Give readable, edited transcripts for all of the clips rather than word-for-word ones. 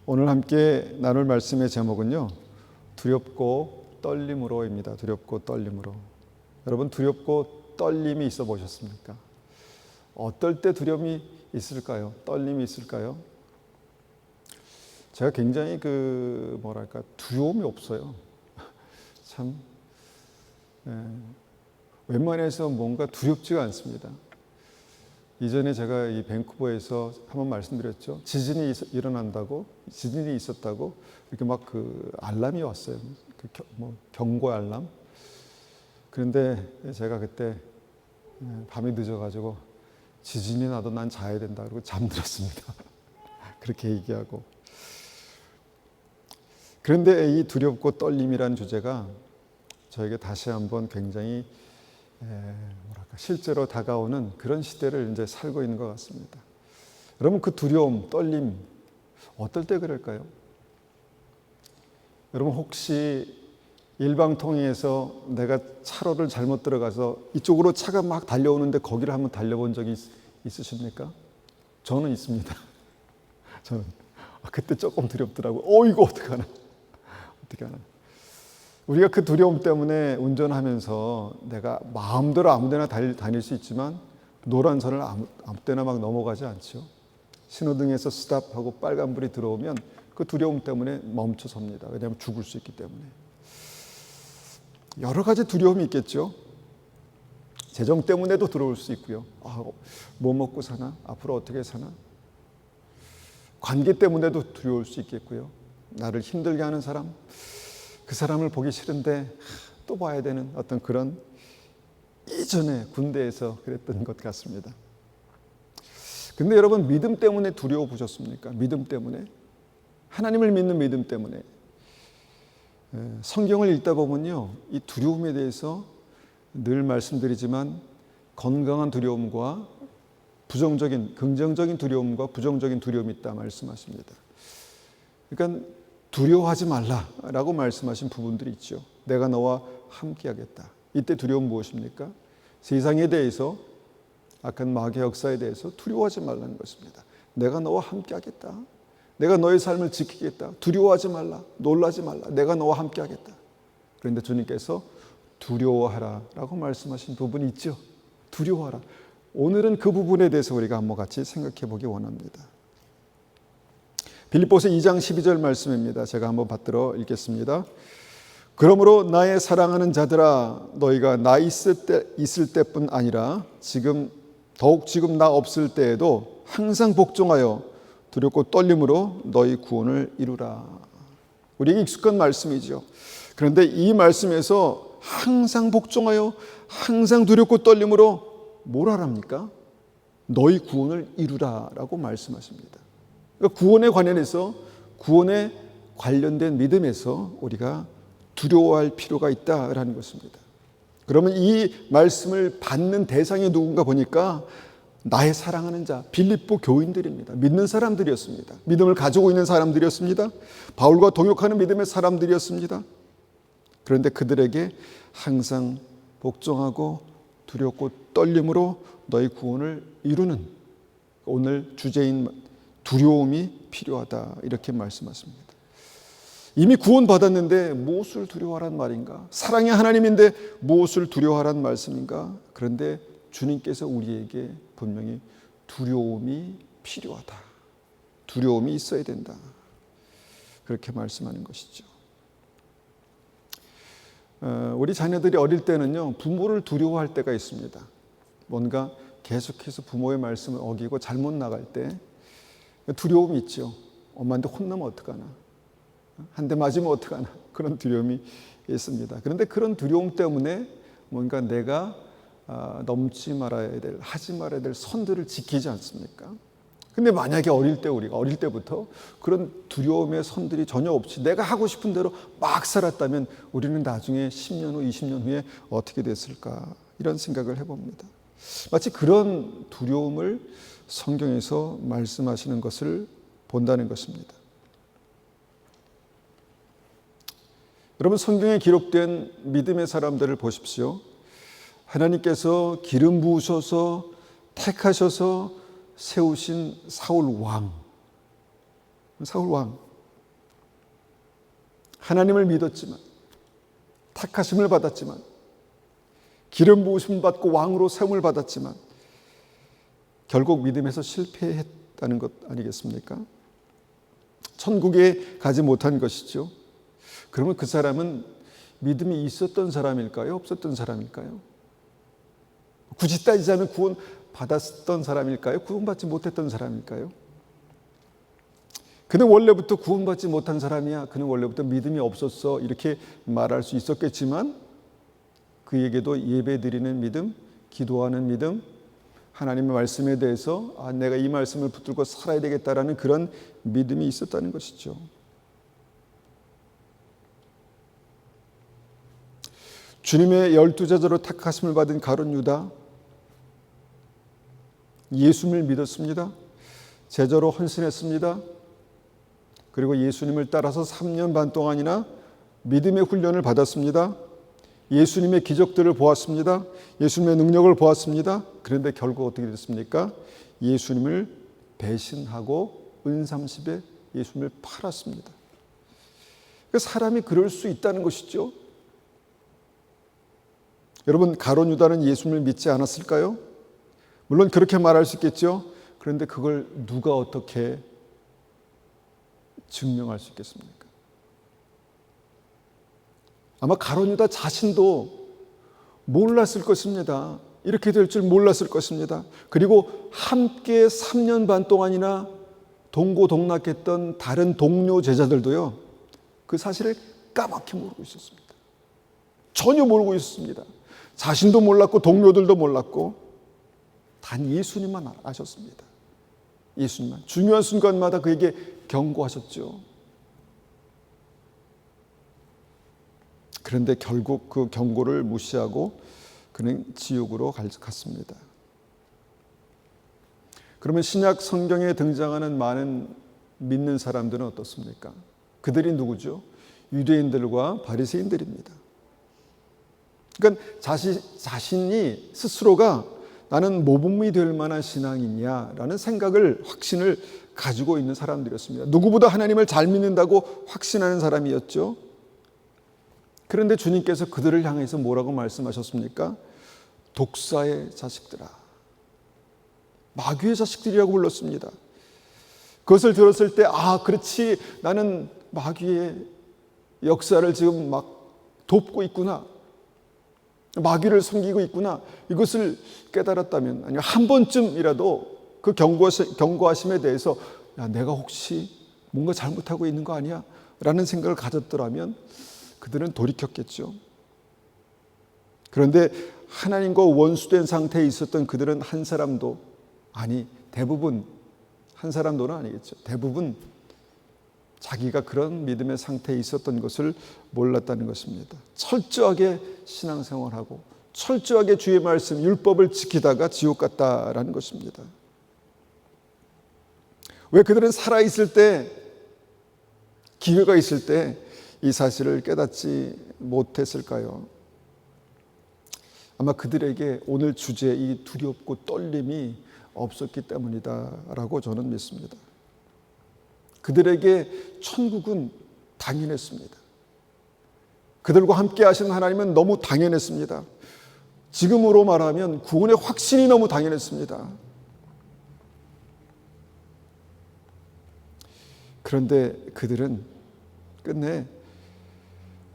오늘 함께 나눌 말씀의 제목은요, 두렵고 떨림으로입니다. 두렵고 떨림으로. 여러분, 두렵고 떨림이 있어 보셨습니까? 어떨 때 두려움이 있을까요? 떨림이 있을까요? 제가 굉장히 두려움이 없어요. 참, 웬만해서 뭔가 두렵지가 않습니다. 이전에 제가 이 밴쿠버에서 한번 말씀드렸죠. 지진이 있었다고 이렇게 알람이 왔어요. 경고 알람. 그런데 제가 그때 밤이 늦어가지고 지진이 나도 난 자야 된다 그러고 잠들었습니다. 그렇게 얘기하고. 그런데 이 두렵고 떨림이라는 주제가 저에게 다시 한번 굉장히 실제로 다가오는 그런 시대를 이제 살고 있는 것 같습니다. 여러분, 그 두려움, 떨림 어떨 때 그럴까요? 여러분, 혹시 일방통행에서 내가 차로를 잘못 들어가서 이쪽으로 차가 막 달려오는데 거기를 한번 달려본 적이 있으십니까? 저는 있습니다. 저는 그때 조금 두렵더라고요. 이거 어떡하나. 우리가 그 두려움 때문에 운전하면서 내가 마음대로 아무데나 다닐 수 있지만 노란 선을 아무 때나 막 넘어가지 않죠. 신호등에서 스탑하고 빨간불이 들어오면 그 두려움 때문에 멈춰 섭니다. 왜냐하면 죽을 수 있기 때문에. 여러 가지 두려움이 있겠죠. 재정 때문에도 들어올 수 있고요. 뭐 먹고 사나? 앞으로 어떻게 사나? 관계 때문에도 두려울 수 있겠고요. 나를 힘들게 하는 사람, 그 사람을 보기 싫은데 또 봐야 되는 어떤 그런, 이전에 군대에서 그랬던 것 같습니다. 근데 여러분, 믿음 때문에 두려워 보셨습니까? 믿음 때문에, 하나님을 믿는 믿음 때문에. 성경을 읽다 보면요, 이 두려움에 대해서 늘 말씀드리지만 건강한 두려움과 긍정적인 두려움과 부정적인 두려움이 있다 말씀하십니다. 그러니까 두려워하지 말라라고 말씀하신 부분들이 있죠. 내가 너와 함께하겠다. 이때 두려움은 무엇입니까? 세상에 대해서, 악한 마귀의 역사에 대해서 두려워하지 말라는 것입니다. 내가 너와 함께하겠다. 내가 너의 삶을 지키겠다. 두려워하지 말라. 놀라지 말라. 내가 너와 함께하겠다. 그런데 주님께서 두려워하라라고 말씀하신 부분이 있죠. 두려워하라. 오늘은 그 부분에 대해서 우리가 한번 같이 생각해 보기 원합니다. 빌립보서 2장 12절 말씀입니다. 제가 한번 받들어 읽겠습니다. 그러므로 나의 사랑하는 자들아, 너희가 나 있을 때뿐 아니라 더욱 지금 나 없을 때에도 항상 복종하여 두렵고 떨림으로 너희 구원을 이루라. 우리에게 익숙한 말씀이죠. 그런데 이 말씀에서 항상 복종하여 항상 두렵고 떨림으로 뭘 하랍니까? 너희 구원을 이루라라고 말씀하십니다. 그러니까 구원에 관련된 믿음에서 우리가 두려워할 필요가 있다라는 것입니다. 그러면 이 말씀을 받는 대상이 누군가 보니까 나의 사랑하는 자, 빌립보 교인들입니다. 믿는 사람들이었습니다. 믿음을 가지고 있는 사람들이었습니다. 바울과 동역하는 믿음의 사람들이었습니다. 그런데 그들에게 항상 복종하고 두렵고 떨림으로 너희 구원을 이루는, 오늘 주제인 두려움이 필요하다, 이렇게 말씀하십니다. 이미 구원받았는데 무엇을 두려워하란 말인가? 사랑의 하나님인데 무엇을 두려워하란 말씀인가? 그런데 주님께서 우리에게 분명히 두려움이 필요하다, 두려움이 있어야 된다, 그렇게 말씀하는 것이죠. 우리 자녀들이 어릴 때는요, 부모를 두려워할 때가 있습니다. 뭔가 계속해서 부모의 말씀을 어기고 잘못 나갈 때 두려움이 있죠. 엄마한테 혼나면 어떡하나, 한 대 맞으면 어떡하나, 그런 두려움이 있습니다. 그런데 그런 두려움 때문에 뭔가 내가 넘지 말아야 될, 하지 말아야 될 선들을 지키지 않습니까? 근데 만약에 우리가 어릴 때부터 그런 두려움의 선들이 전혀 없이 내가 하고 싶은 대로 막 살았다면 우리는 나중에 10년 후, 20년 후에 어떻게 됐을까, 이런 생각을 해봅니다. 마치 그런 두려움을 성경에서 말씀하시는 것을 본다는 것입니다. 여러분, 성경에 기록된 믿음의 사람들을 보십시오. 하나님께서 기름 부으셔서 택하셔서 세우신 사울 왕. 하나님을 믿었지만, 택하심을 받았지만, 기름 부으심을 받고 왕으로 세움을 받았지만 결국 믿음에서 실패했다는 것 아니겠습니까? 천국에 가지 못한 것이죠. 그러면 그 사람은 믿음이 있었던 사람일까요? 없었던 사람일까요? 굳이 따지자면 구원 받았던 사람일까요? 구원받지 못했던 사람일까요? 그는 원래부터 구원받지 못한 사람이야, 그는 원래부터 믿음이 없었어, 이렇게 말할 수 있었겠지만 그에게도 예배드리는 믿음, 기도하는 믿음, 하나님의 말씀에 대해서 내가 이 말씀을 붙들고 살아야 되겠다라는 그런 믿음이 있었다는 것이죠. 주님의 12제자로 택하심을 받은 가룟 유다, 예수님을 믿었습니다. 제자로 헌신했습니다. 그리고 예수님을 따라서 3년 반 동안이나 믿음의 훈련을 받았습니다. 예수님의 기적들을 보았습니다. 예수님의 능력을 보았습니다. 그런데 결국 어떻게 됐습니까? 예수님을 배신하고 은30에 예수님을 팔았습니다. 사람이 그럴 수 있다는 것이죠. 여러분, 가룟 유다는 예수님을 믿지 않았을까요? 물론 그렇게 말할 수 있겠죠. 그런데 그걸 누가 어떻게 증명할 수 있겠습니까? 아마 가룟 유다 자신도 몰랐을 것입니다. 이렇게 될 줄 몰랐을 것입니다. 그리고 함께 3년 반 동안이나 동고동락했던 다른 동료 제자들도요, 그 사실을 까맣게 모르고 있었습니다. 전혀 모르고 있었습니다. 자신도 몰랐고 동료들도 몰랐고 단 예수님만 아셨습니다. 예수님만. 중요한 순간마다 그에게 경고하셨죠. 그런데 결국 그 경고를 무시하고 그는 지옥으로 갔습니다. 그러면 신약 성경에 등장하는 많은 믿는 사람들은 어떻습니까? 그들이 누구죠? 유대인들과 바리새인들입니다. 그러니까 자신이 스스로가 나는 모범이 될 만한 신앙이냐라는 생각을, 확신을 가지고 있는 사람들이었습니다. 누구보다 하나님을 잘 믿는다고 확신하는 사람이었죠. 그런데 주님께서 그들을 향해서 뭐라고 말씀하셨습니까? 독사의 자식들아, 마귀의 자식들이라고 불렀습니다. 그것을 들었을 때 그렇지, 나는 마귀의 역사를 지금 막 돕고 있구나, 마귀를 섬기고 있구나, 이것을 깨달았다면, 아니면 한 번쯤이라도 그 경고하심에 대해서 내가 혹시 뭔가 잘못하고 있는 거 아니야? 라는 생각을 가졌더라면 그들은 돌이켰겠죠. 그런데 하나님과 원수된 상태에 있었던 그들은 한 사람도, 대부분, 한 사람도는 아니겠죠. 대부분 자기가 그런 믿음의 상태에 있었던 것을 몰랐다는 것입니다. 철저하게 신앙생활하고 철저하게 주의 말씀, 율법을 지키다가 지옥 갔다라는 것입니다. 왜 그들은 살아있을 때, 기회가 있을 때 이 사실을 깨닫지 못했을까요? 아마 그들에게 오늘 주제, 이 두렵고 떨림이 없었기 때문이다라고 저는 믿습니다. 그들에게 천국은 당연했습니다. 그들과 함께 하신 하나님은 너무 당연했습니다. 지금으로 말하면 구원의 확신이 너무 당연했습니다. 그런데 그들은 끝내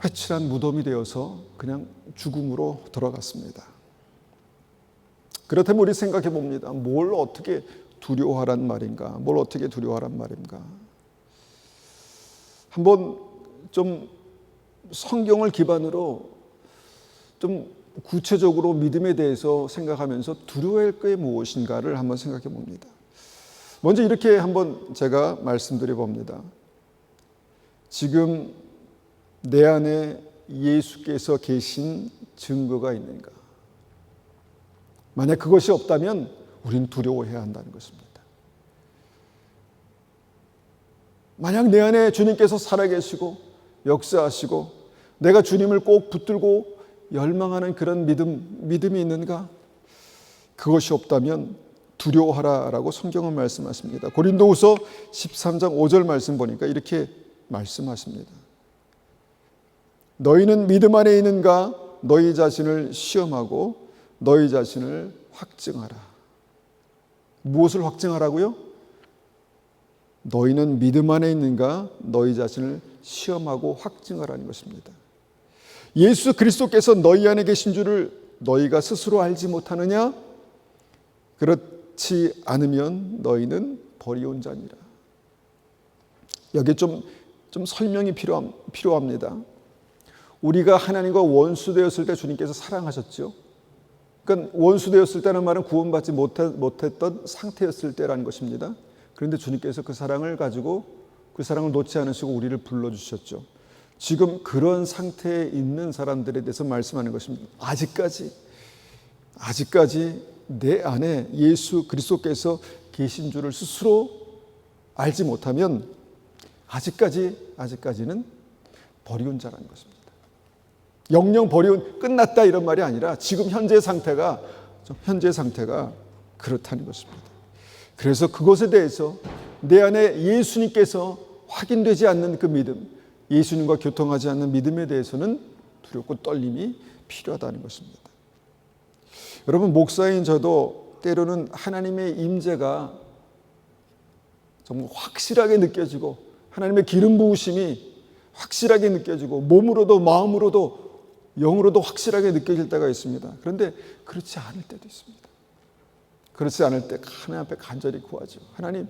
회칠한 무덤이 되어서 그냥 죽음으로 돌아갔습니다. 그렇다면 우리 생각해 봅니다. 뭘 어떻게 두려워하란 말인가? 뭘 어떻게 두려워하란 말인가? 한번 좀 성경을 기반으로 좀 구체적으로 믿음에 대해서 생각하면서 두려워할 게 무엇인가를 한번 생각해 봅니다. 먼저 이렇게 한번 제가 말씀드려 봅니다. 지금 내 안에 예수께서 계신 증거가 있는가? 만약 그것이 없다면 우리는 두려워해야 한다는 것입니다. 만약 내 안에 주님께서 살아계시고 역사하시고 내가 주님을 꼭 붙들고 열망하는 그런 믿음이 있는가? 그것이 없다면 두려워하라라고 성경은 말씀하십니다. 고린도후서 13장 5절 말씀 보니까 이렇게 말씀하십니다. 너희는 믿음 안에 있는가? 너희 자신을 시험하고 너희 자신을 확증하라. 무엇을 확증하라고요? 너희는 믿음 안에 있는가? 너희 자신을 시험하고 확증하라는 것입니다. 예수 그리스도께서 너희 안에 계신 줄을 너희가 스스로 알지 못하느냐? 그렇지 않으면 너희는 버리온 자니라. 여기 좀 설명이 필요합니다. 우리가 하나님과 원수되었을 때 주님께서 사랑하셨죠. 그러니까 원수되었을 때는 말은 구원받지 못했던 상태였을 때라는 것입니다. 그런데 주님께서 그 사랑을 가지고 그 사랑을 놓지 않으시고 우리를 불러주셨죠. 지금 그런 상태에 있는 사람들에 대해서 말씀하는 것입니다. 아직까지 내 안에 예수 그리스도께서 계신 줄을 스스로 알지 못하면 아직까지는 버리온 자라는 것입니다. 영영 버리온, 끝났다 이런 말이 아니라 지금 현재 상태가 그렇다는 것입니다. 그래서 그것에 대해서 내 안에 예수님께서 확인되지 않는 그 믿음, 예수님과 교통하지 않는 믿음에 대해서는 두렵고 떨림이 필요하다는 것입니다. 여러분, 목사인 저도 때로는 하나님의 임재가 정말 확실하게 느껴지고 하나님의 기름 부으심이 확실하게 느껴지고 몸으로도 마음으로도 영으로도 확실하게 느껴질 때가 있습니다. 그런데 그렇지 않을 때도 있습니다. 그렇지 않을 때 하나님 앞에 간절히 구하죠. 하나님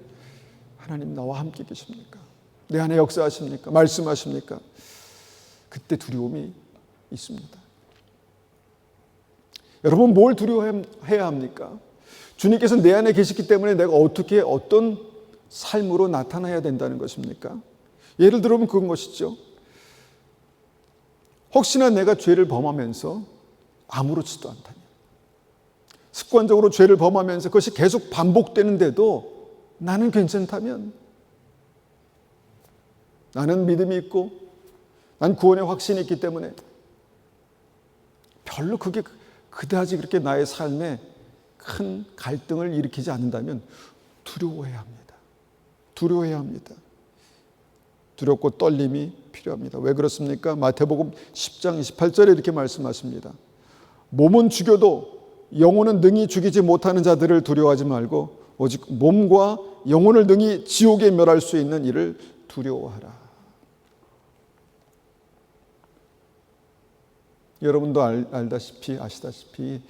나와 함께 계십니까? 내 안에 역사하십니까? 말씀하십니까? 그때 두려움이 있습니다. 여러분, 뭘 두려워해야 합니까? 주님께서 내 안에 계시기 때문에 내가 어떤 삶으로 나타나야 된다는 것입니까? 예를 들면 그런 것이죠. 혹시나 내가 죄를 범하면서 아무렇지도 않다면, 습관적으로 죄를 범하면서 그것이 계속 반복되는데도 나는 괜찮다면, 나는 믿음이 있고 난 구원의 확신이 있기 때문에 별로 그게 그다지 그렇게 나의 삶에 큰 갈등을 일으키지 않는다면 두려워해야 합니다. 두렵고 떨림이 필요합니다. 왜 그렇습니까? 마태복음 10장 28절에 이렇게 말씀하십니다. 몸은 죽여도 영혼은 능히 죽이지 못하는 자들을 두려워하지 말고 오직 몸과 영혼을 능히 지옥에 멸할 수 있는 이를 두려워하라. 여러분도 아시다시피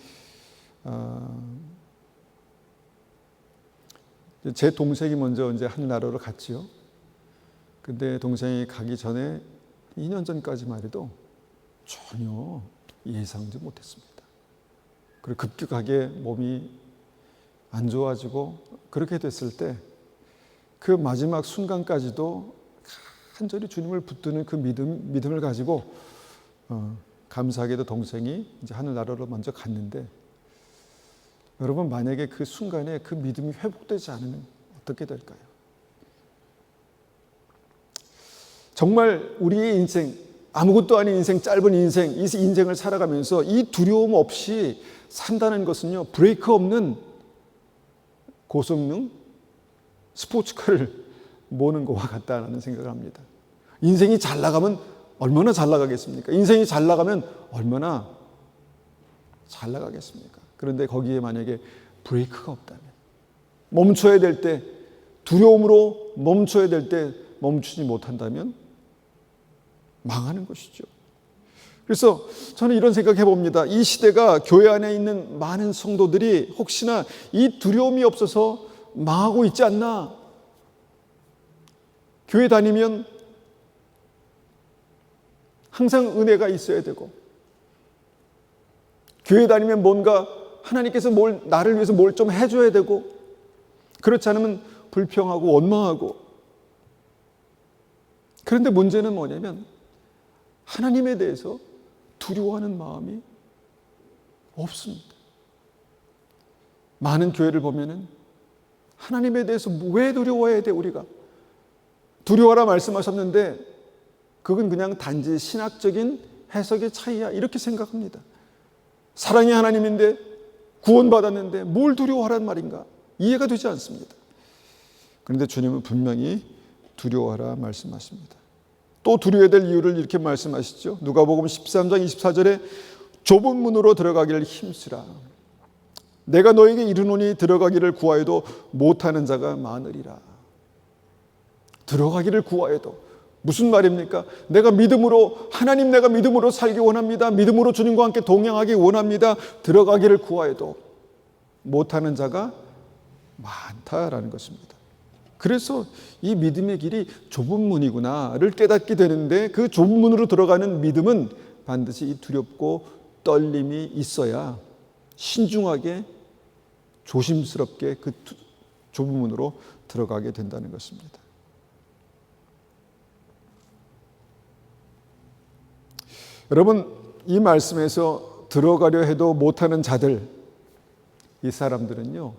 제 동생이 먼저 이제 하늘나라로 갔지요. 근데 동생이 가기 전에 2년 전까지만 해도 전혀 예상도 못했습니다. 그리고 급격하게 몸이 안 좋아지고 그렇게 됐을 때 그 마지막 순간까지도 간절히 주님을 붙드는 그 믿음을 가지고 감사하게도 동생이 이제 하늘나라로 먼저 갔는데, 여러분, 만약에 그 순간에 그 믿음이 회복되지 않으면 어떻게 될까요? 정말 우리의 인생, 아무것도 아닌 인생, 짧은 인생, 이 인생을 살아가면서 이 두려움 없이 산다는 것은요, 브레이크 없는 고성능 스포츠카를 모는 것과 같다는 생각을 합니다. 인생이 잘 나가면 얼마나 잘 나가겠습니까? 인생이 잘 나가면 얼마나 잘 나가겠습니까? 그런데 거기에 만약에 브레이크가 없다면, 멈춰야 될 때, 두려움으로 멈춰야 될 때 멈추지 못한다면 망하는 것이죠. 그래서 저는 이런 생각해 봅니다. 이 시대가 교회 안에 있는 많은 성도들이 혹시나 이 두려움이 없어서 망하고 있지 않나? 교회 다니면 항상 은혜가 있어야 되고, 교회 다니면 뭔가 하나님께서 나를 위해서 뭘 좀 해줘야 되고, 그렇지 않으면 불평하고 원망하고. 그런데 문제는 뭐냐면 하나님에 대해서 두려워하는 마음이 없습니다. 많은 교회를 보면은 하나님에 대해서 왜 두려워해야 돼? 우리가 두려워하라 말씀하셨는데 그건 그냥 단지 신학적인 해석의 차이야, 이렇게 생각합니다. 사랑의 하나님인데, 구원받았는데 뭘 두려워하란 말인가? 이해가 되지 않습니다. 그런데 주님은 분명히 두려워하라 말씀하십니다. 또 두려워야 될 이유를 이렇게 말씀하시죠. 누가복음 13장 24절에 좁은 문으로 들어가기를 힘쓰라. 내가 너에게 이르노니 들어가기를 구하여도 못하는 자가 많으리라. 들어가기를 구하여도 무슨 말입니까? 내가 믿음으로, 하나님 내가 믿음으로 살기 원합니다. 믿음으로 주님과 함께 동행하기 원합니다. 들어가기를 구하여도 못하는 자가 많다라는 것입니다. 그래서 이 믿음의 길이 좁은 문이구나를 깨닫게 되는데, 그 좁은 문으로 들어가는 믿음은 반드시 이 두렵고 떨림이 있어야 신중하게 조심스럽게 그 좁은 문으로 들어가게 된다는 것입니다. 여러분, 이 말씀에서 들어가려 해도 못하는 자들, 이 사람들은요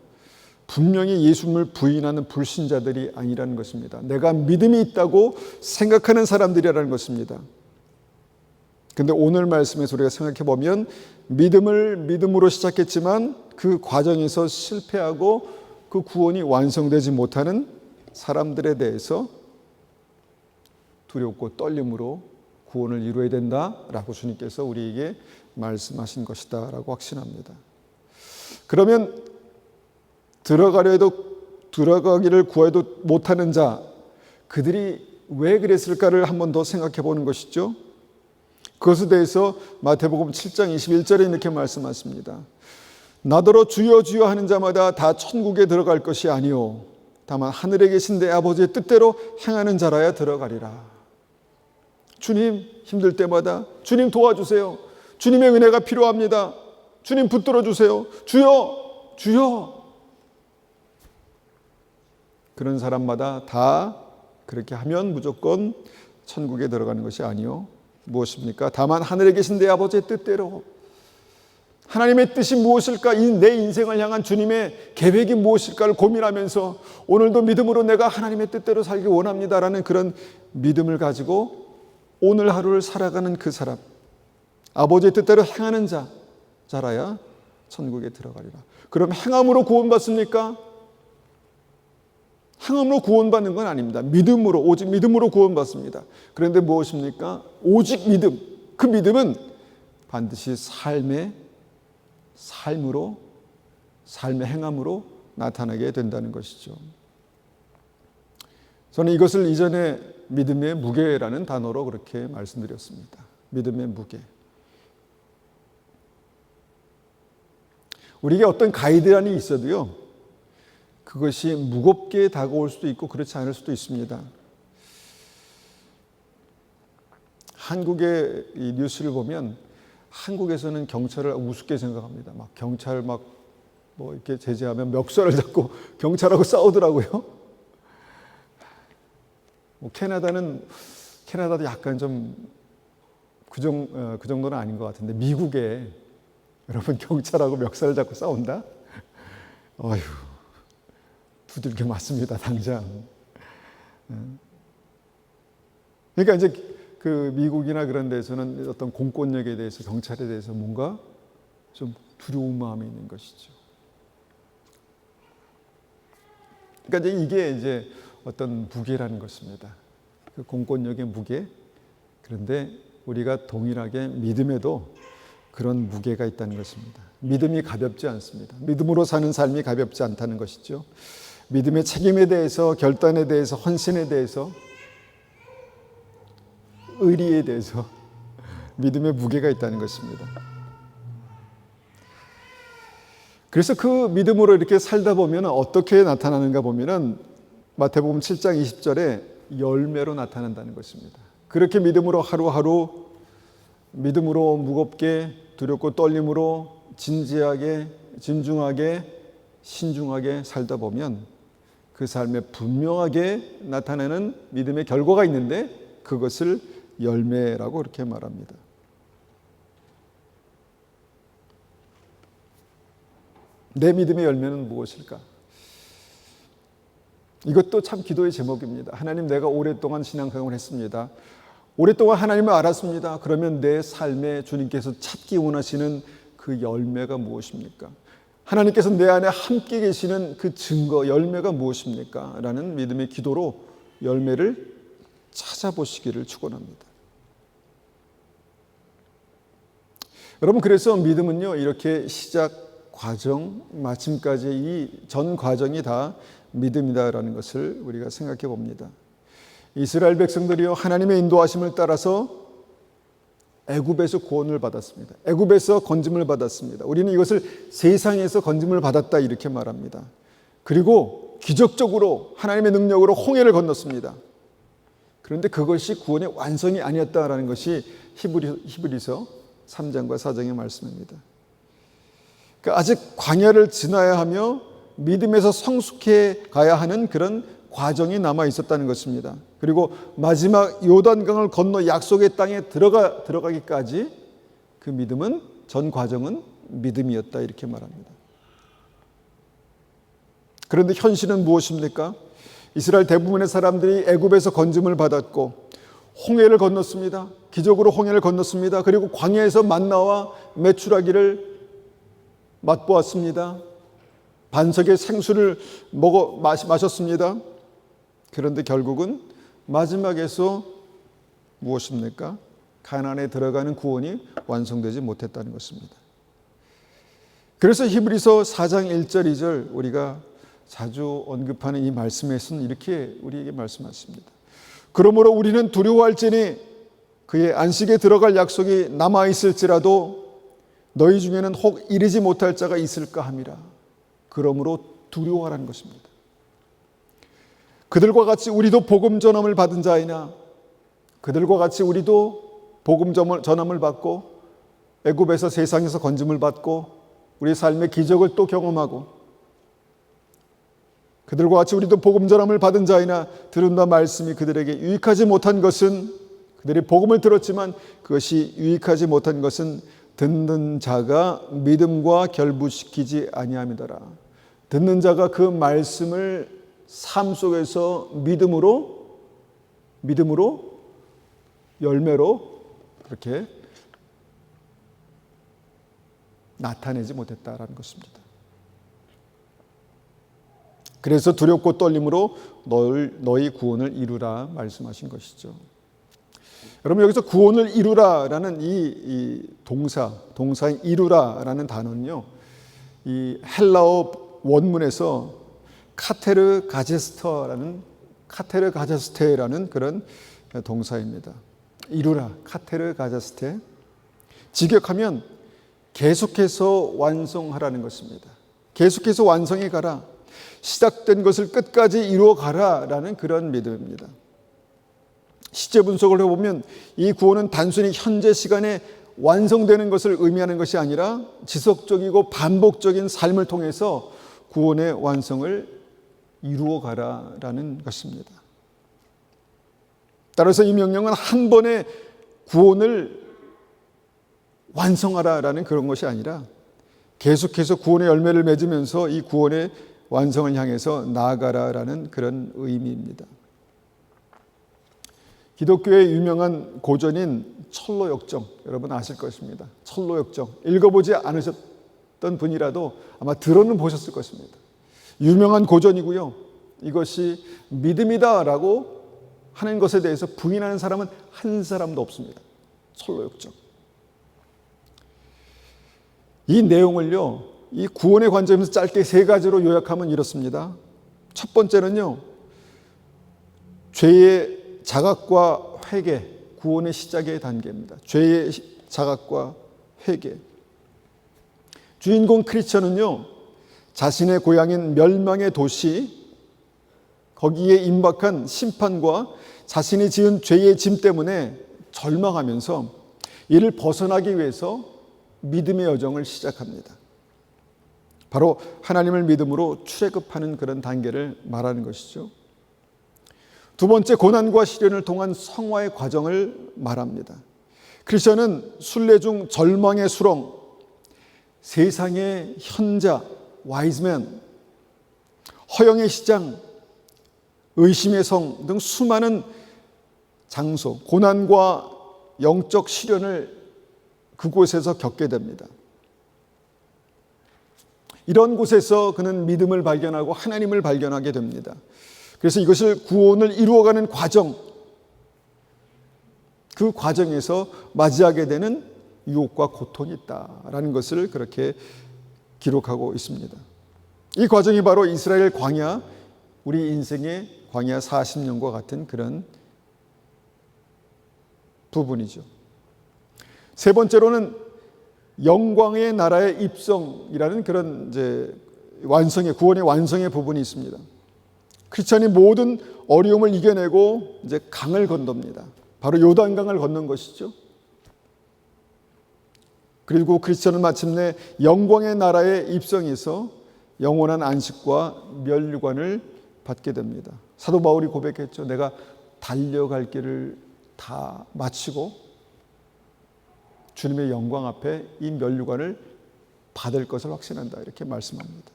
분명히 예수님을 부인하는 불신자들이 아니라는 것입니다. 내가 믿음이 있다고 생각하는 사람들이라는 것입니다. 그런데 오늘 말씀에서 우리가 생각해 보면 믿음을 믿음으로 시작했지만 그 과정에서 실패하고 그 구원이 완성되지 못하는 사람들에 대해서 두렵고 떨림으로 구원을 이루어야 된다라고 주님께서 우리에게 말씀하신 것이다 라고 확신합니다. 그러면 들어가기를 구해도 못하는 자, 그들이 왜 그랬을까를 한 번 더 생각해 보는 것이죠. 그것에 대해서 마태복음 7장 21절에 이렇게 말씀하십니다. 나더러 주여 주여 하는 자마다 다 천국에 들어갈 것이 아니요 다만 하늘에 계신 내 아버지의 뜻대로 행하는 자라야 들어가리라. 주님, 힘들 때마다 주님 도와주세요. 주님의 은혜가 필요합니다. 주님 붙들어 주세요. 주여 주여. 그런 사람마다 다 그렇게 하면 무조건 천국에 들어가는 것이 아니요 무엇입니까? 다만 하늘에 계신 내 아버지의 뜻대로, 하나님의 뜻이 무엇일까, 내 인생을 향한 주님의 계획이 무엇일까를 고민하면서 오늘도 믿음으로 내가 하나님의 뜻대로 살기 원합니다라는 그런 믿음을 가지고 오늘 하루를 살아가는 그 사람, 아버지의 뜻대로 행하는 자라야 천국에 들어가리라. 그럼 행함으로 구원받습니까? 행함으로 구원받는 건 아닙니다. 믿음으로, 오직 믿음으로 구원받습니다. 그런데 무엇입니까? 오직 믿음. 그 믿음은 반드시 삶의 행함으로 나타나게 된다는 것이죠. 저는 이것을 이전에 믿음의 무게라는 단어로 그렇게 말씀드렸습니다. 믿음의 무게. 우리에게 어떤 가이드라인이 있어도요, 그것이 무겁게 다가올 수도 있고 그렇지 않을 수도 있습니다. 한국의 이 뉴스를 보면 한국에서는 경찰을 우습게 생각합니다. 막 경찰 뭐 이렇게 제재하면 멱살을 잡고 경찰하고 싸우더라고요. 뭐 캐나다도 약간 좀 그 정도는 아닌 것 같은데, 미국에 여러분 경찰하고 멱살을 잡고 싸운다? 어휴, 두들겨 맞습니다, 당장. 그러니까 이제 그 미국이나 그런 데서는 어떤 공권력에 대해서, 경찰에 대해서 뭔가 좀 두려운 마음이 있는 것이죠. 그러니까 이게 이제 어떤 무게라는 것입니다. 그 공권력의 무게. 그런데 우리가 동일하게 믿음에도 그런 무게가 있다는 것입니다. 믿음이 가볍지 않습니다. 믿음으로 사는 삶이 가볍지 않다는 것이죠. 믿음의 책임에 대해서, 결단에 대해서, 헌신에 대해서, 의리에 대해서 믿음의 무게가 있다는 것입니다. 그래서 그 믿음으로 이렇게 살다 보면 어떻게 나타나는가 보면은 마태복음 7장 20절에 열매로 나타난다는 것입니다. 그렇게 믿음으로 하루하루, 믿음으로 무겁게, 두렵고 떨림으로 진지하게, 진중하게, 신중하게 살다 보면 그 삶에 분명하게 나타나는 믿음의 결과가 있는데, 그것을 열매라고 그렇게 말합니다. 내 믿음의 열매는 무엇일까? 이것도 참 기도의 제목입니다. 하나님, 내가 오랫동안 신앙생활을 했습니다. 오랫동안 하나님을 알았습니다. 그러면 내 삶에 주님께서 찾기 원하시는 그 열매가 무엇입니까? 하나님께서 내 안에 함께 계시는 그 증거, 열매가 무엇입니까? 라는 믿음의 기도로 열매를 찾아보시기를 축원합니다. 여러분, 그래서 믿음은요, 이렇게 시작, 과정, 마침까지 이 전 과정이 다 믿음이다라는 것을 우리가 생각해 봅니다. 이스라엘 백성들이요, 하나님의 인도하심을 따라서 애굽에서 구원을 받았습니다. 애굽에서 건짐을 받았습니다. 우리는 이것을 세상에서 건짐을 받았다 이렇게 말합니다. 그리고 기적적으로 하나님의 능력으로 홍해를 건넜습니다. 그런데 그것이 구원의 완성이 아니었다라는 것이 히브리서 3장과 4장의 말씀입니다. 그러니까 아직 광야를 지나야 하며 믿음에서 성숙해 가야 하는 그런 과정이 남아 있었다는 것입니다. 그리고 마지막 요단강을 건너 약속의 땅에 들어가기까지 그 믿음은, 전 과정은 믿음이었다 이렇게 말합니다. 그런데 현실은 무엇입니까? 이스라엘 대부분의 사람들이 애굽에서 건짐을 받았고 홍해를 건넜습니다. 기적으로 홍해를 건넜습니다. 그리고 광야에서 만나와 메추라기를 맛보았습니다. 반석의 생수를 마셨습니다. 그런데 결국은 마지막에서 무엇입니까? 가나안에 들어가는 구원이 완성되지 못했다는 것입니다. 그래서 히브리서 4장 1절 2절 우리가 자주 언급하는 이 말씀에서는 이렇게 우리에게 말씀하십니다. 그러므로 우리는 두려워할지니 그의 안식에 들어갈 약속이 남아있을지라도 너희 중에는 혹 이르지 못할 자가 있을까 함이라. 그러므로 두려워하라는 것입니다. 그들과 같이 우리도 복음 전함을 받은 자이나, 그들과 같이 우리도 복음 전함을 받고 애굽에서 세상에서 건짐을 받고 우리 삶의 기적을 또 경험하고, 그들과 같이 우리도 복음 전함을 받은 자이나 들은 바 말씀이 그들에게 유익하지 못한 것은, 그들이 복음을 들었지만 그것이 유익하지 못한 것은 듣는 자가 믿음과 결부시키지 아니함이더라. 듣는 자가 그 말씀을 삶 속에서 믿음으로 열매로 그렇게 나타내지 못했다라는 것입니다. 그래서 두렵고 떨림으로 너희 구원을 이루라 말씀하신 것이죠. 여러분, 여기서 구원을 이루라라는 이 동사인 이루라라는 단어는요, 이 헬라어 원문에서 카테르 가제스테라는 그런 동사입니다. 이루라, 카테르 가제스테. 직역하면 계속해서 완성하라는 것입니다. 계속해서 완성해 가라. 시작된 것을 끝까지 이루어 가라라는 그런 믿음입니다. 시제 분석을 해보면 이 구원은 단순히 현재 시간에 완성되는 것을 의미하는 것이 아니라 지속적이고 반복적인 삶을 통해서 구원의 완성을 이루어 가라라는 것입니다. 따라서 이 명령은 한 번에 구원을 완성하라라는 그런 것이 아니라 계속해서 구원의 열매를 맺으면서 이 구원의 완성을 향해서 나아가라라는 그런 의미입니다. 기독교의 유명한 고전인 철로역정, 여러분 아실 것입니다. 철로역정, 읽어보지 않으셨던 분이라도 아마 들어는 보셨을 것입니다. 유명한 고전이고요. 이것이 믿음이다라고 하는 것에 대해서 부인하는 사람은 한 사람도 없습니다. 철로역정. 이 내용을요, 이 구원의 관점에서 짧게 세 가지로 요약하면 이렇습니다. 첫 번째는요, 죄의 자각과 회개, 구원의 시작의 단계입니다. 죄의 자각과 회개. 주인공 크리스천은요, 자신의 고향인 멸망의 도시, 거기에 임박한 심판과 자신이 지은 죄의 짐 때문에 절망하면서 이를 벗어나기 위해서 믿음의 여정을 시작합니다. 바로 하나님을 믿음으로 출애굽하는 그런 단계를 말하는 것이죠. 두 번째, 고난과 시련을 통한 성화의 과정을 말합니다. 크리스천은 순례 중 절망의 수렁, 세상의 현자, 와이즈맨, 허영의 시장, 의심의 성 등 수많은 장소, 고난과 영적 시련을 그곳에서 겪게 됩니다. 이런 곳에서 그는 믿음을 발견하고 하나님을 발견하게 됩니다. 그래서 이것을 구원을 이루어가는 과정, 그 과정에서 맞이하게 되는 유혹과 고통이 있다라는 것을 그렇게 기록하고 있습니다. 이 과정이 바로 이스라엘 광야, 우리 인생의 광야 40년과 같은 그런 부분이죠. 세 번째로는 영광의 나라의 입성이라는 그런 이제 구원의 완성의 부분이 있습니다. 크리스천이 모든 어려움을 이겨내고 이제 강을 건넙니다. 바로 요단강을 건넌 것이죠. 그리고 크리스천은 마침내 영광의 나라에 입성해서 영원한 안식과 면류관을 받게 됩니다. 사도 바울이 고백했죠. 내가 달려갈 길을 다 마치고 주님의 영광 앞에 이 면류관을 받을 것을 확신한다. 이렇게 말씀합니다.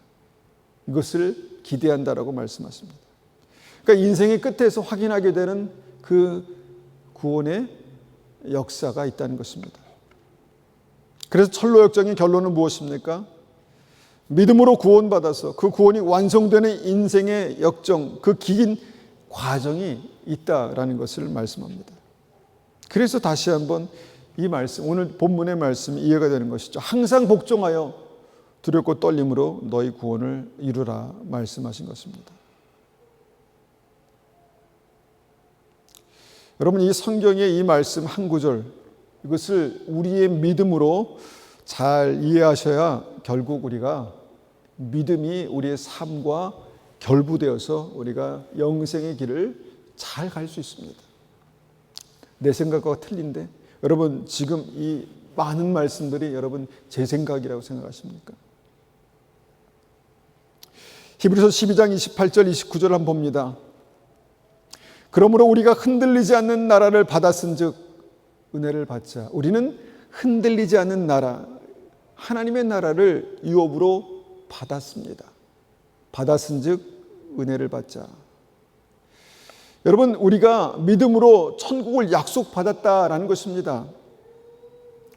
이것을 기대한다라고 말씀하십니다. 그러니까 인생의 끝에서 확인하게 되는 그 구원의 역사가 있다는 것입니다. 그래서 철로 역정의 결론은 무엇입니까? 믿음으로 구원받아서 그 구원이 완성되는 인생의 역정, 그 긴 과정이 있다라는 것을 말씀합니다. 그래서 다시 한번 이 말씀, 오늘 본문의 말씀이 이해가 되는 것이죠. 항상 복종하여 두렵고 떨림으로 너희 구원을 이루라 말씀하신 것입니다. 여러분, 이 성경의 이 말씀 한 구절, 이것을 우리의 믿음으로 잘 이해하셔야 결국 우리가 믿음이 우리의 삶과 결부되어서 우리가 영생의 길을 잘 갈 수 있습니다. 내 생각과 틀린데 여러분, 지금 이 많은 말씀들이 여러분 제 생각이라고 생각하십니까? 히브리서 12장 28절 29절 한번 봅니다. 그러므로 우리가 흔들리지 않는 나라를 받았은즉 은혜를 받자. 우리는 흔들리지 않는 나라, 하나님의 나라를 유업으로 받았습니다. 받았은즉 은혜를 받자. 여러분, 우리가 믿음으로 천국을 약속받았다라는 것입니다.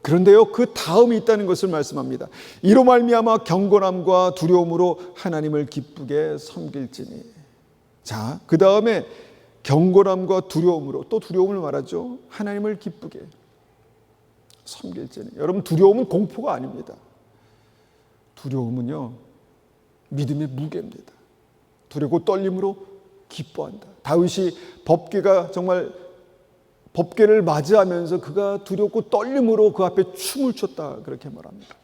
그런데요, 그 다음이 있다는 것을 말씀합니다. 이로 말미암아 경건함과 두려움으로 하나님을 기쁘게 섬길지니. 자, 그 다음에 경건함과 두려움으로, 또 두려움을 말하죠. 하나님을 기쁘게 섬길지니. 여러분, 두려움은 공포가 아닙니다. 두려움은요, 믿음의 무게입니다. 두렵고 떨림으로 기뻐한다. 다윗이 법궤를 맞이하면서 그가 두렵고 떨림으로 그 앞에 춤을 췄다, 그렇게 말합니다.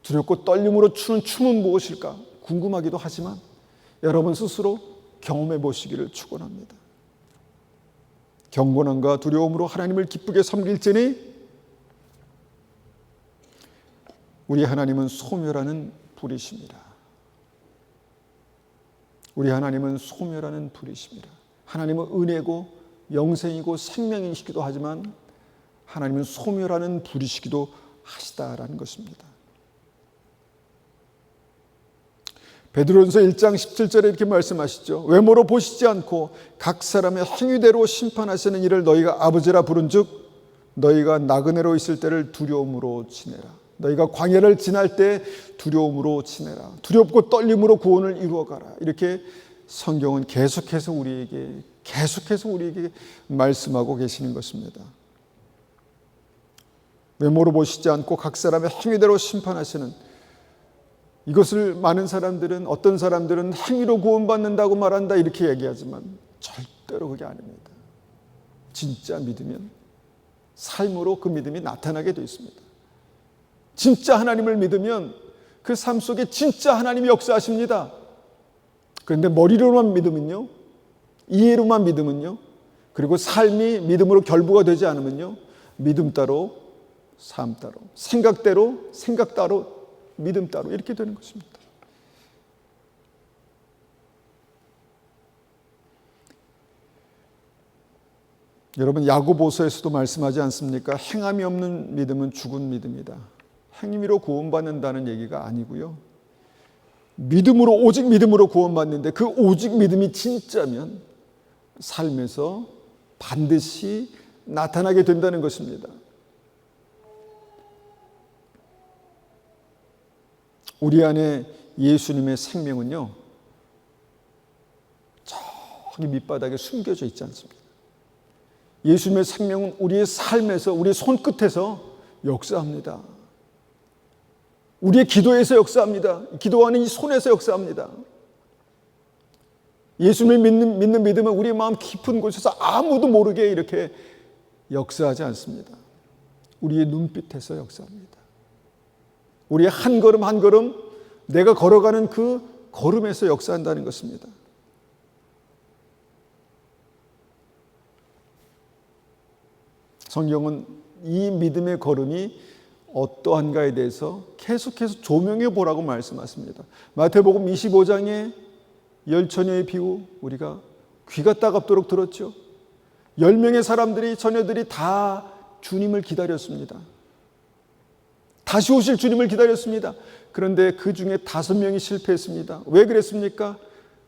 두렵고 떨림으로 추는 춤은 무엇일까 궁금하기도 하지만 여러분 스스로 경험해 보시기를 축원합니다. 경건함과 두려움으로 하나님을 기쁘게 섬길지니 우리 하나님은 소멸하는 불이십니다. 우리 하나님은 소멸하는 불이십니다. 하나님은 은혜고 영생이고 생명이시기도 하지만 하나님은 소멸하는 불이시기도 하시다라는 것입니다. 베드로전서 1장 17절에 이렇게 말씀하시죠. 외모로 보시지 않고 각 사람의 행위대로 심판하시는 이를 너희가 아버지라 부른즉 너희가 나그네로 있을 때를 두려움으로 지내라. 너희가 광야를 지날 때 두려움으로 지내라. 두렵고 떨림으로 구원을 이루어가라. 이렇게 성경은 계속해서 우리에게 말씀하고 계시는 것입니다. 외모로 보시지 않고 각 사람의 행위대로 심판하시는, 이것을 많은 사람들은, 어떤 사람들은 행위로 구원받는다고 말한다 이렇게 얘기하지만 절대로 그게 아닙니다. 진짜 믿으면 삶으로 그 믿음이 나타나게 되어 있습니다. 진짜 하나님을 믿으면 그 삶 속에 진짜 하나님이 역사하십니다. 그런데 머리로만 믿으면요, 이해로만 믿으면요, 그리고 삶이 믿음으로 결부가 되지 않으면요, 믿음 따로 삶 따로, 생각대로 생각 따로 믿음 따로 이렇게 되는 것입니다. 여러분, 야고보서에서도 말씀하지 않습니까? 행함이 없는 믿음은 죽은 믿음이다. 행위로 구원받는다는 얘기가 아니고요, 믿음으로, 오직 믿음으로 구원받는데 그 오직 믿음이 진짜면 삶에서 반드시 나타나게 된다는 것입니다. 우리 안에 예수님의 생명은요, 저기 밑바닥에 숨겨져 있지 않습니다. 예수님의 생명은 우리의 삶에서, 우리의 손끝에서 역사합니다. 우리의 기도에서 역사합니다. 기도하는 이 손에서 역사합니다. 예수님을 믿는 믿음은 우리의 마음 깊은 곳에서 아무도 모르게 이렇게 역사하지 않습니다. 우리의 눈빛에서 역사합니다. 우리의 한 걸음 한 걸음, 내가 걸어가는 그 걸음에서 역사한다는 것입니다. 성경은 이 믿음의 걸음이 어떠한가에 대해서 계속해서 조명해 보라고 말씀하십니다. 마태복음 25장에 열처녀의 비유, 우리가 귀가 따갑도록 들었죠. 10명의 사람들이, 처녀들이 다 주님을 기다렸습니다. 다시 오실 주님을 기다렸습니다. 그런데 그 중에 5명이 실패했습니다. 왜 그랬습니까?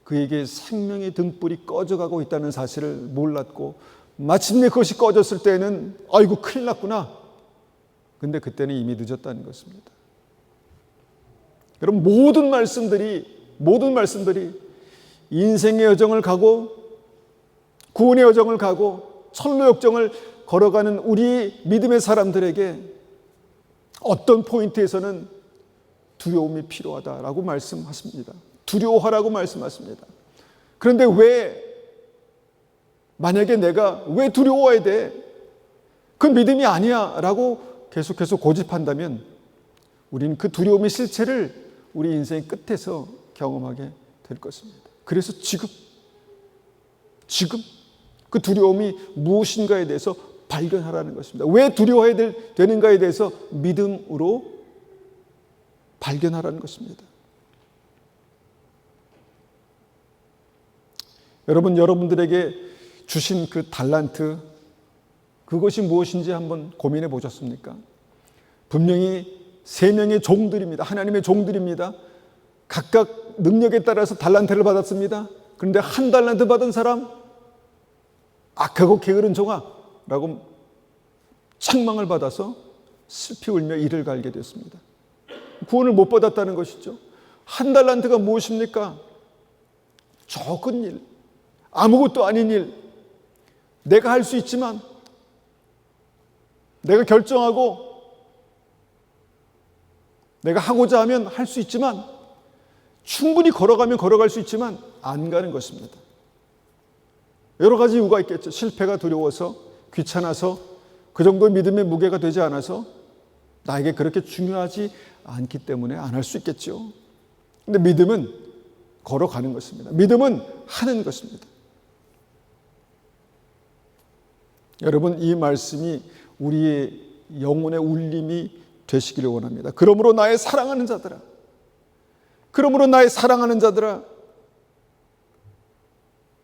그에게 생명의 등불이 꺼져가고 있다는 사실을 몰랐고, 마침내 그것이 꺼졌을 때는 아이고 큰일 났구나. 근데 그때는 이미 늦었다는 것입니다. 여러분, 모든 말씀들이 인생의 여정을 가고 구원의 여정을 가고 천로 역정을 걸어가는 우리 믿음의 사람들에게 어떤 포인트에서는 두려움이 필요하다라고 말씀하십니다. 두려워하라고 말씀하십니다. 그런데 만약에 내가 왜 두려워해야 돼? 그 믿음이 아니야 라고 계속해서 고집한다면 우리는 그 두려움의 실체를 우리 인생의 끝에서 경험하게 될 것입니다. 그래서 지금 그 두려움이 무엇인가에 대해서 발견하라는 것입니다. 왜 두려워해야 되는가에 대해서 믿음으로 발견하라는 것입니다. 여러분들에게 주신 그 달란트, 그것이 무엇인지 한번 고민해 보셨습니까? 분명히 3명의 종들입니다. 하나님의 종들입니다. 각각 능력에 따라서 달란트를 받았습니다. 그런데 1 달란트 받은 사람, 악하고 게으른 종아 라고 책망을 받아서 슬피 울며 이를 갈게 됐습니다. 구원을 못 받았다는 것이죠. 1 달란트가 무엇입니까? 적은 일, 아무것도 아닌 일, 내가 할 수 있지만, 내가 결정하고 내가 하고자 하면 할 수 있지만, 충분히 걸어가면 걸어갈 수 있지만 안 가는 것입니다. 여러 가지 이유가 있겠죠. 실패가 두려워서, 귀찮아서, 그 정도의 믿음의 무게가 되지 않아서, 나에게 그렇게 중요하지 않기 때문에 안 할 수 있겠죠. 근데 믿음은 걸어가는 것입니다. 믿음은 하는 것입니다. 여러분, 이 말씀이 우리의 영혼의 울림이 되시기를 원합니다. 그러므로 나의 사랑하는 자들아,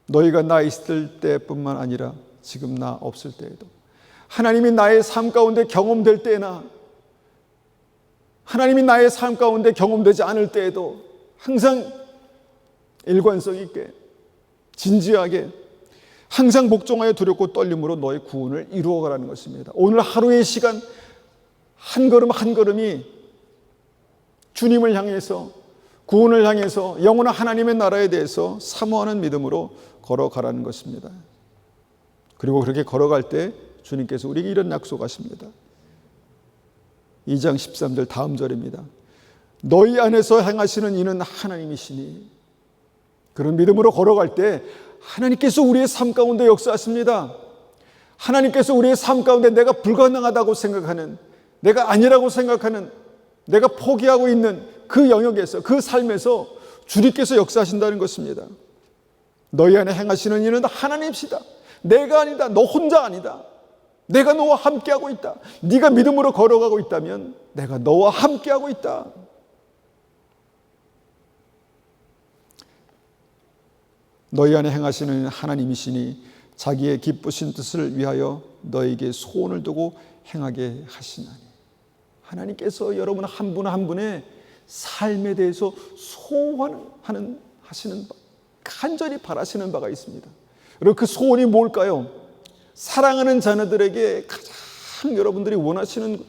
너희가 나 있을 때뿐만 아니라 지금 나 없을 때에도, 하나님이 나의 삶 가운데 경험될 때나 하나님이 나의 삶 가운데 경험되지 않을 때에도 항상 일관성 있게, 진지하게, 항상 복종하여 두렵고 떨림으로 너의 구원을 이루어가라는 것입니다. 오늘 하루의 시간 한 걸음 한 걸음이 주님을 향해서, 구원을 향해서, 영원한 하나님의 나라에 대해서 사모하는 믿음으로 걸어가라는 것입니다. 그리고 그렇게 걸어갈 때 주님께서 우리에게 이런 약속하십니다. 2장 13절 다음 절입니다. 너희 안에서 행하시는 이는 하나님이시니. 그런 믿음으로 걸어갈 때 하나님께서 우리의 삶 가운데 역사하십니다. 하나님께서 우리의 삶 가운데 내가 불가능하다고 생각하는, 내가 아니라고 생각하는, 내가 포기하고 있는 그 영역에서, 그 삶에서 주님께서 역사하신다는 것입니다. 너희 안에 행하시는 이는 하나님이시다. 내가 아니다. 너 혼자 아니다. 내가 너와 함께하고 있다. 네가 믿음으로 걸어가고 있다면 내가 너와 함께하고 있다. 너희 안에 행하시는 하나님이시니 자기의 기쁘신 뜻을 위하여 너에게 소원을 두고 행하게 하시나니. 하나님께서 여러분 한 분 한 분의 삶에 대해서 하시는 바, 간절히 바라시는 바가 있습니다. 여러분, 그 소원이 뭘까요? 사랑하는 자녀들에게 가장 여러분들이 원하시는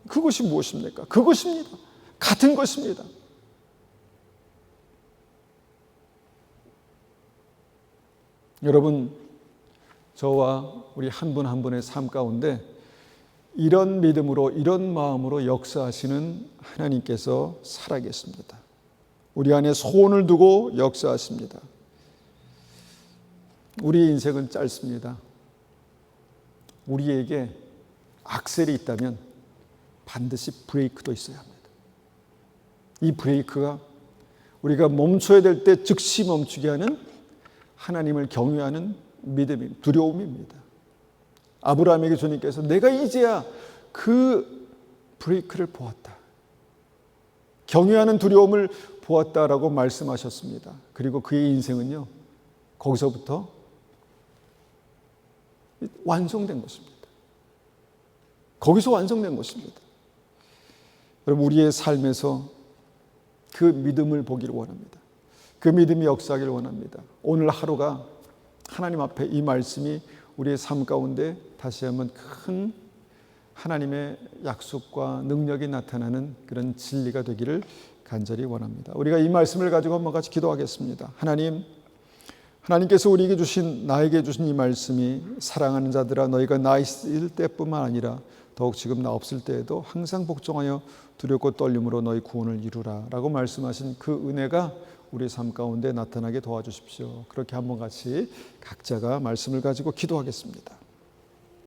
그것이 무엇입니까? 그것입니다. 같은 것입니다. 여러분, 저와 우리 한 분 한 분의 삶 가운데 이런 믿음으로 이런 마음으로 역사하시는 하나님께서 살아계십니다. 우리 안에 소원을 두고 역사하십니다. 우리 인생은 짧습니다. 우리에게 악셀이 있다면 반드시 브레이크도 있어야 합니다. 이 브레이크가 우리가 멈춰야 될 때 즉시 멈추게 하는 하나님을 경외하는 믿음입니다. 두려움입니다. 아브라함에게 주님께서 내가 이제야 그 브레이크를 보았다. 경외하는 두려움을 보았다라고 말씀하셨습니다. 그리고 그의 인생은요, 거기서부터 완성된 것입니다. 거기서 완성된 것입니다. 여러분, 우리의 삶에서 그 믿음을 보기를 원합니다. 그 믿음이 역사하기를 원합니다. 오늘 하루가 하나님 앞에 이 말씀이 우리의 삶 가운데 다시 한번 큰 하나님의 약속과 능력이 나타나는 그런 진리가 되기를 간절히 원합니다. 우리가 이 말씀을 가지고 한번 같이 기도하겠습니다. 하나님께서 우리에게 주신, 나에게 주신 이 말씀이 사랑하는 자들아 너희가 나 있을 때뿐만 아니라 더욱 지금 나 없을 때에도 항상 복종하여 두렵고 떨림으로 너희 구원을 이루라 라고 말씀하신 그 은혜가 우리 삶 가운데 나타나게 도와주십시오. 그렇게 한번 같이 각자가 말씀을 가지고 기도하겠습니다.